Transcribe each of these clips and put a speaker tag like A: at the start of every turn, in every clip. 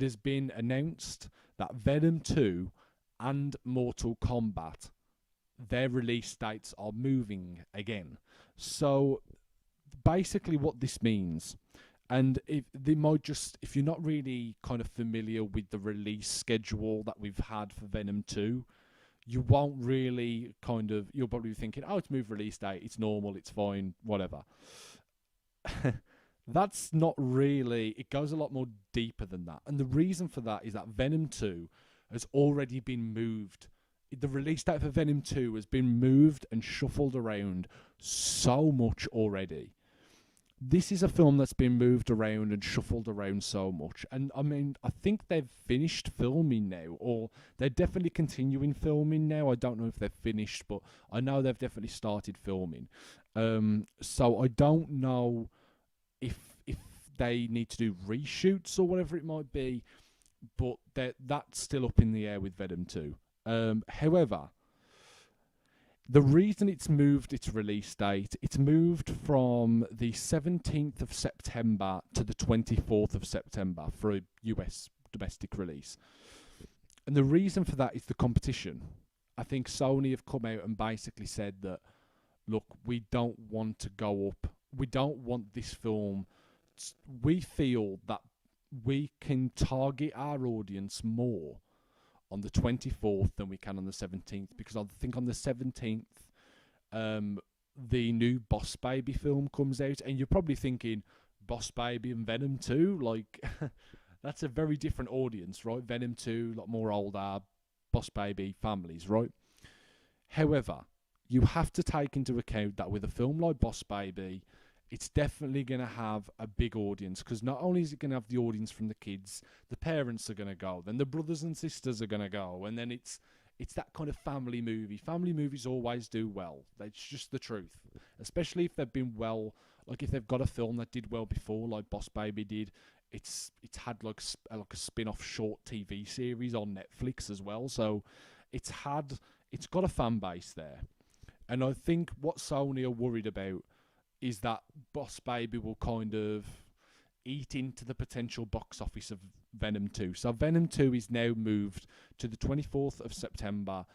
A: it has been announced that Venom 2 and Mortal Kombat, their release dates are moving again. So basically, what this means, and if they might just, if you're not really kind of familiar with the release schedule that we've had for Venom 2, you won't really kind of, you'll probably be thinking, oh, it's moved release date, it's normal, it's fine, whatever. That's not really, it goes a lot more deeper than that. And the reason for that is that Venom 2 has already been moved. The release date for Venom 2 has been moved and shuffled around so much already. This is a film that's been moved around and shuffled around so much. And I mean, I think they've finished filming now, or they're definitely continuing filming now. I don't know if they've finished, but I know they've definitely started filming. So I don't know if they need to do reshoots or whatever it might be, but that's still up in the air with Venom 2. However, the reason it's moved its release date, it's moved from the 17th of September to the 24th of September for a US domestic release. And the reason for that is the competition. I think Sony have come out and basically said that, look, we don't want to go up. We don't want this film. We feel that we can target our audience more on the 24th than we can on the 17th, because I think on the 17th, the new Boss Baby film comes out, and you're probably thinking, Boss Baby and Venom 2? Like, that's a very different audience, right? Venom 2, a lot more older, Boss Baby families, right? However, you have to take into account that with a film like Boss Baby, it's definitely going to have a big audience, because not only is it going to have the audience from the kids, the parents are going to go, then the brothers and sisters are going to go, and then it's that kind of family movie. Family movies always do well. That's just the truth, especially if they've been well, like if they've got a film that did well before, like Boss Baby did. It's had like a spin-off short TV series on Netflix as well, so it's got a fan base there. And I think what Sony are worried about is that Boss Baby will kind of eat into the potential box office of Venom 2. So Venom 2 is now moved to the 24th of September.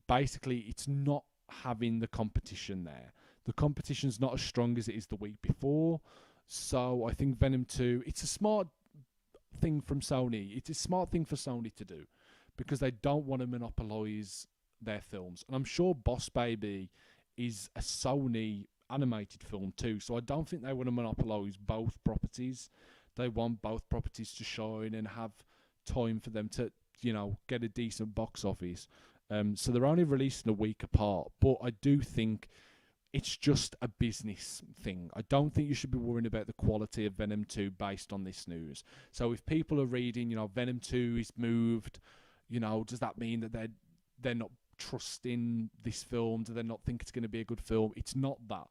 A: Basically, it's not having the competition there. The competition's not as strong as it is the week before. So I think Venom 2, it's a smart thing from Sony. It's a smart thing for Sony to do, because they don't want to monopolise their films. And I'm sure Boss Baby is a Sony animated film too, so I don't think they want to monopolise both properties. They want both properties to shine and have time for them to, get a decent box office. So they're only releasing a week apart, but I do think it's just a business thing. I don't think you should be worrying about the quality of Venom 2 based on this news. So if people are reading, Venom 2 is moved, does that mean that they're not trusting this film? Do they not think it's going to be a good film? It's not that.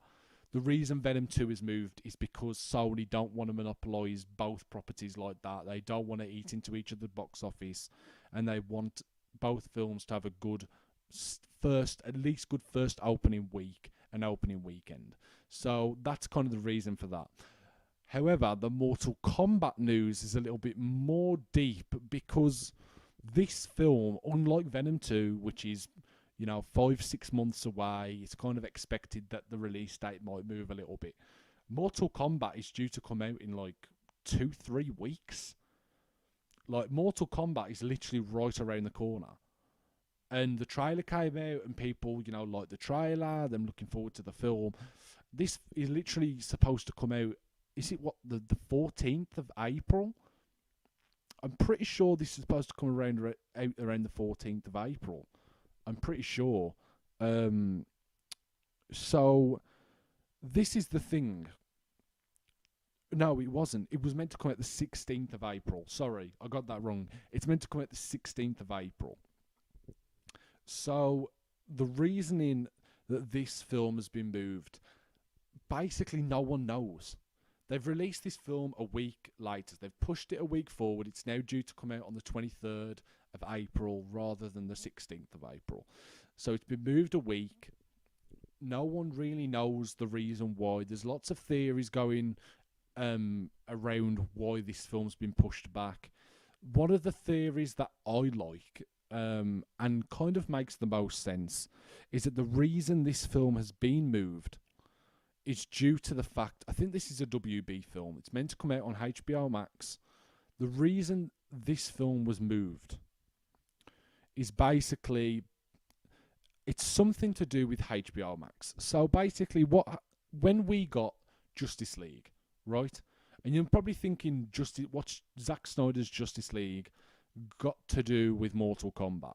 A: The reason Venom 2 is moved is because Sony don't want to monopolise both properties like that. They don't want to eat into each other's box office, and they want both films to have a good first opening week and opening weekend. So that's kind of the reason for that. However, the Mortal Kombat news is a little bit more deep, because this film, unlike Venom 2, which is 5-6 months away, it's kind of expected that the release date might move a little bit. Mortal Kombat is due to come out in like 2-3 weeks. Like, Mortal Kombat is literally right around the corner. And the trailer came out, and people, like the trailer, them looking forward to the film. This is literally supposed to come out, is it the 14th of April? I'm pretty sure this is supposed to come out around the 14th of April. I'm pretty sure. So this is the thing. No, it wasn't. It was meant to come out the 16th of April. Sorry, I got that wrong. It's meant to come out the 16th of April. So the reasoning that this film has been moved, basically no one knows. They've released this film a week later. They've pushed it a week forward. It's now due to come out on the 23rd of April rather than the 16th of April. So it's been moved a week. No one really knows the reason why. There's lots of theories going around why this film's been pushed back. One of the theories that I like, and kind of makes the most sense, is that the reason this film has been moved is due to the fact, I think this is a WB film. It's meant to come out on HBO Max. The reason this film was moved is basically, it's something to do with HBO Max. So basically, when we got Justice League, right? And you're probably thinking, what Zack Snyder's Justice League got to do with Mortal Kombat?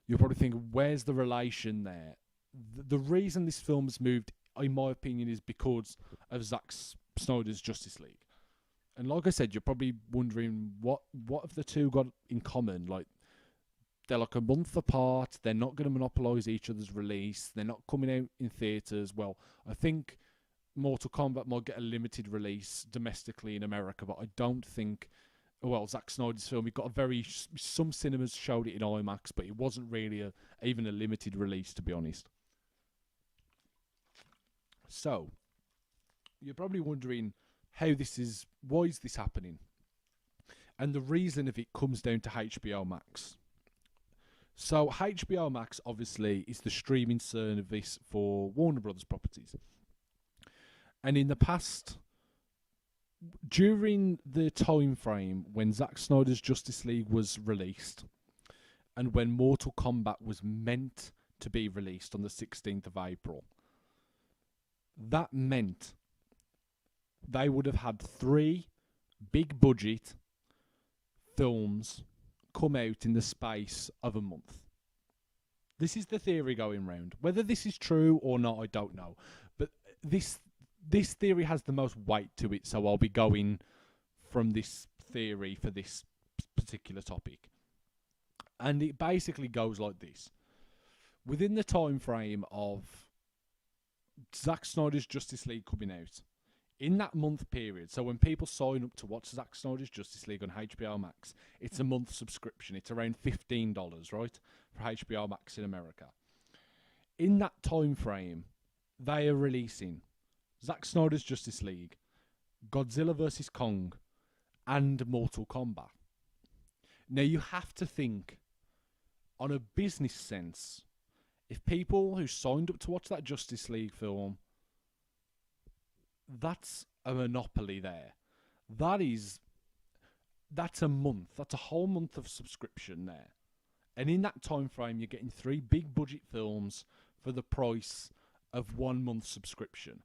A: You're probably thinking, where's the relation there? The reason this film has moved, in my opinion, is because of Zack Snyder's Justice League. And like I said, you're probably wondering, what have the two got in common? Like, they're like a month apart. They're not going to monopolise each other's release. They're not coming out in theatres. Well, I think Mortal Kombat might get a limited release domestically in America, but I don't think... Well, Zack Snyder's film, some cinemas showed it in IMAX, but it wasn't really even a limited release, to be honest. So, you're probably wondering why is this happening? And the reason of it comes down to HBO Max. So HBO Max obviously is the streaming service for Warner Brothers properties. And in the past, during the time frame when Zack Snyder's Justice League was released and when Mortal Kombat was meant to be released on the 16th of April, that meant they would have had 3 big budget films come out in the space of a month. This is the theory going round. Whether this is true or not, I don't know. But this theory has the most weight to it, so I'll be going from this theory for this particular topic. And it basically goes like this. Within the time frame of Zack Snyder's Justice League coming out, in that month period, so when people sign up to watch Zack Snyder's Justice League on HBO Max, it's a month subscription. It's around $15, right, for HBO Max in America. In that time frame, they are releasing Zack Snyder's Justice League, Godzilla vs. Kong, and Mortal Kombat. Now, you have to think, on a business sense, if people who signed up to watch that Justice League film, that's a monopoly there. That's a month. That's a whole month of subscription there. And in that time frame, you're getting 3 big budget films for the price of 1 month subscription.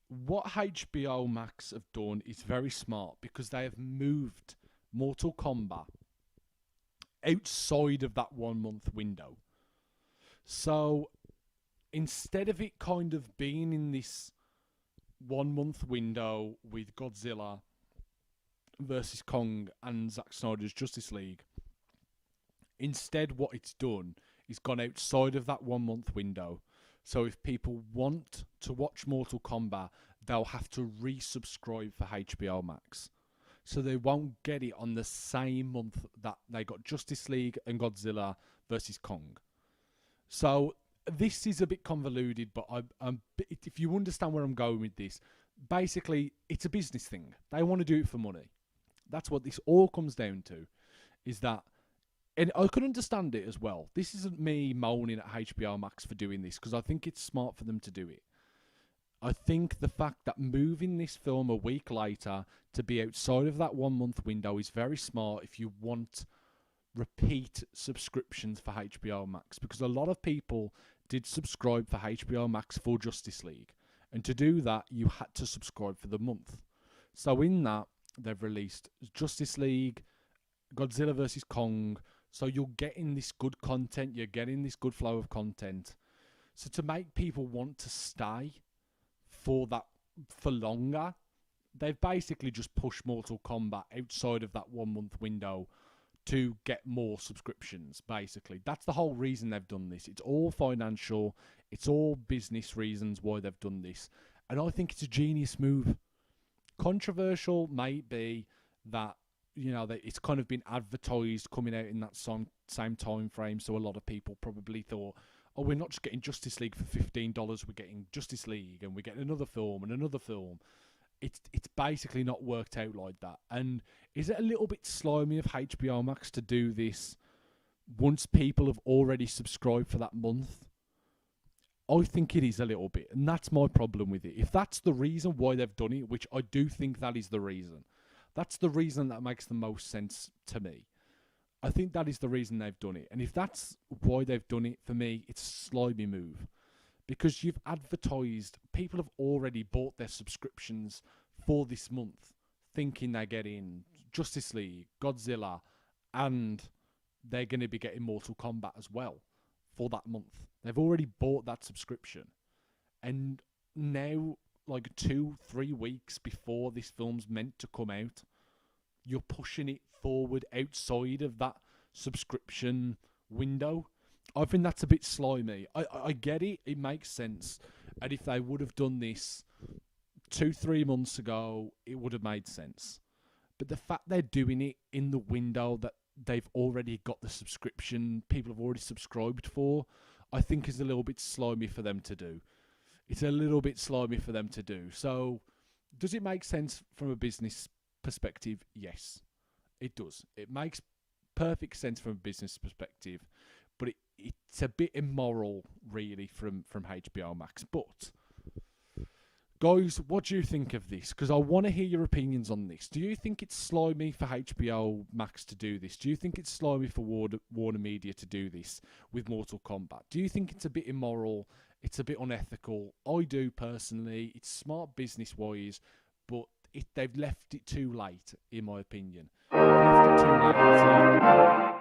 A: What HBO Max have done is very smart because they have moved Mortal Kombat outside of that 1 month window. So instead of it kind of being in this 1 month window with Godzilla versus Kong and Zack Snyder's Justice League, instead what it's done is gone outside of that 1 month window. So if people want to watch Mortal Kombat, they'll have to resubscribe for HBO Max. So they won't get it on the same month that they got Justice League and Godzilla versus Kong. So this is a bit convoluted, but if you understand where I'm going with this, basically it's a business thing. They want to do it for money. That's what this all comes down to, is that, and I can understand it as well. This isn't me moaning at HBO Max for doing this, because I think it's smart for them to do it. I think the fact that moving this film a week later to be outside of that 1 month window is very smart if you want repeat subscriptions for HBO Max, because a lot of people did subscribe for HBO Max for Justice League, and to do that you had to subscribe for the month. So in that, they've released Justice League, Godzilla vs. Kong, so you're getting this good content, you're getting this good flow of content. So to make people want to stay for longer, they've basically just pushed Mortal Kombat outside of that 1 month window to get more subscriptions, basically. That's the whole reason they've done this. It's all financial. It's all business reasons why they've done this. And I think it's a genius move. Controversial might be that, you know, that it's kind of been advertised coming out in that same time frame, so a lot of people probably thought, oh, we're not just getting Justice League for $15, we're getting Justice League, and we're getting another film and another film. it's basically not worked out like that. And is it a little bit slimy of HBO Max to do this once people have already subscribed for that month? I think it is a little bit, and that's my problem with it. If that's the reason why they've done it, which I do think that is the reason, that's the reason that makes the most sense to me. I think that is the reason they've done it. And if that's why they've done it, for me, it's a slimy move. Because you've advertised, people have already bought their subscriptions for this month, thinking they're getting Justice League, Godzilla, and they're going to be getting Mortal Kombat as well for that month. They've already bought that subscription. And now, like 2-3 weeks before this film's meant to come out, you're pushing it forward outside of that subscription window. I think that's a bit slimy. I get it. It makes sense. And if they would have done this 2-3 months ago, it would have made sense. But the fact they're doing it in the window that they've already got the subscription, people have already subscribed for, I think is a little bit slimy for them to do. It's a little bit slimy for them to do. So, does it make sense from a business perspective? Yes, it does. It makes perfect sense from a business perspective, but it's a bit immoral, really, from HBO Max. But, guys, what do you think of this? Because I want to hear your opinions on this. Do you think it's slimy for HBO Max to do this? Do you think it's slimy for Warner Media to do this with Mortal Kombat? Do you think it's a bit immoral? It's a bit unethical? I do, personally. It's smart business-wise, but they've left it too late, in my opinion. They've left it too late.